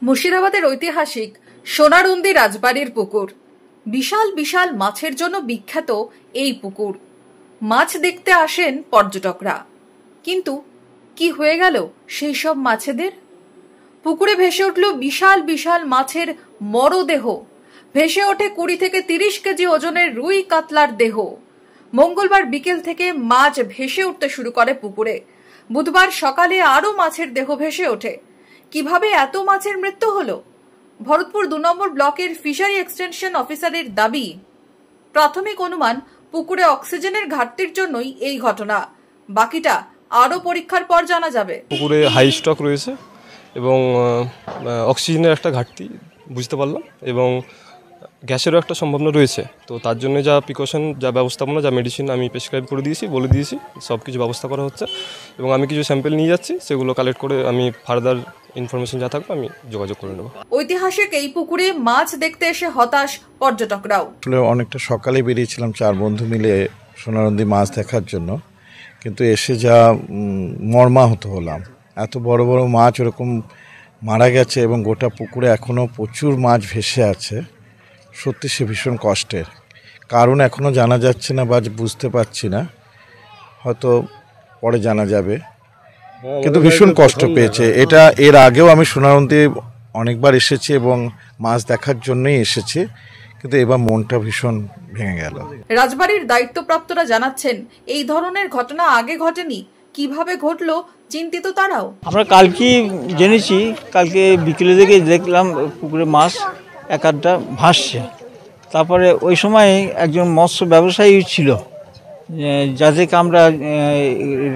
মুর্শিদাবাদের ঐতিহাসিক সোনারুন্দি রাজবাড়ির পুকুর। বিশাল বিশাল মাছের জন্য বিখ্যাত এই পুকুর। মাছ দেখতে আসেন পর্যটকরা, কিন্তু কি হয়ে গেল সেই সব মাছেদের? পুকুরে ভেসে উঠল বিশাল বিশাল মাছের মরদেহ। ভেসে ওঠে 20 থেকে 30 কেজি ওজনের রুই কাতলার দেহ। মঙ্গলবার বিকেল থেকে মাছ ভেসে উঠতে শুরু করে পুকুরে। বুধবার সকালে আরো মাছের দেহ ভেসে ওঠে। কিভাবে এত মাছের মৃত্যু হলো? ভরতপুর 2 নম্বর ব্লকের ফিশারি এক্সটেনশন অফিসারের দাবি, প্রাথমিক অনুমান পুকুরে অক্সিজেনের ঘাটতির জন্যই এই ঘটনা। বাকিটা আরো পরীক্ষার পর জানা যাবে। পুকুরে হাই স্টক রয়েছে এবং অক্সিজেনের একটা ঘাটতি বুঝতে পারলাম, এবং গ্যাসেরও একটা সম্ভাবনা রয়েছে। তো তার জন্য যা প্রিকশন, যা ব্যবস্থাপনা, যা মেডিসিন আমি প্রেসক্রাইব করে দিয়েছি, বলে দিয়েছি, সব কিছু ব্যবস্থা করা হচ্ছে। এবং আমি কিছু স্যাম্পল নিয়ে যাচ্ছি, সেগুলো কালেক্ট করে আমি ফার্দার ইনফরমেশন যা থাকবে আমি যোগাযোগ করে নেব। ঐতিহাসিক এই পুকুরে মাছ দেখতে এসে হতাশ পর্যটকরাও। আসলে অনেকটা সকালে বেরিয়েছিলাম 4 বন্ধু মিলে সোনারুন্দি মাছ দেখার জন্য, কিন্তু এসে যা মর্মাহত হলাম। এত বড় বড় মাছ ওরকম মারা গেছে এবং গোটা পুকুরে এখনও প্রচুর মাছ ভেসে আছে। সত্যি সে ভীষণ কষ্টের। কারণ এখনও জানা যাচ্ছে না বা বুঝতে পারছি না, হয়তো পরে জানা যাবে, কিন্তু ভীষণ কষ্ট পেয়েছে। এটা এর আগেও আমি সোনারুন্দি অনেকবার এসেছি এবং মাছ দেখার জন্যই এসেছি, কিন্তু এবার মনটা ভীষণ ভেঙে গেল। রাজবাড়ির দায়িত্বপ্রাপ্তরা জানাচ্ছেন, এই ধরনের ঘটনা আগে ঘটেনি। কিভাবে ঘটলো চিন্তিত তারাও। আমরা কালকে জেনেছি, কালকে বিকেলে দিকে দেখলাম পুকুরে মাছ এক আধটা ভাসছে। তারপরে ওই সময় একজন মৎস্য ব্যবসায়ী ছিল, যাদেরকে আমরা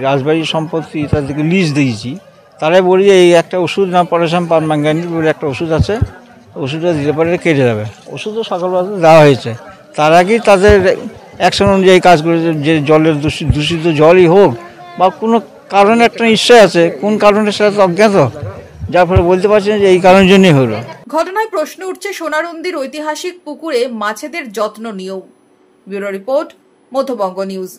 রাজবাড়ির সম্পত্তি তাদেরকে লিজ দিয়েছি। তারাই বলি যে এই একটা ওষুধ না, পটাশিয়াম পারম্যাঙ্গানেট বলে একটা ওষুধ আছে, ওষুধটা দিলে পরে কেটে যাবে। ওষুধও সকালবেলা দেওয়া হয়েছে। তার আগেই তাদের অ্যাকশন অনুযায়ী কাজ করেছে, যে জলের দূষিত জলই হোক বা কোনো কারণে একটা নিশ্চয় আছে, কোন কারণে সেটা তো অজ্ঞাত, যার ফলে বলতে পারছেন যে এই কারণের জন্যই হলো। ঘটনায় প্রশ্ন উঠছে সোনারুন্দির ঐতিহাসিক পুকুরে মাছেদের যত্ন নিয়েও। Bureau report, Madhyabanga news.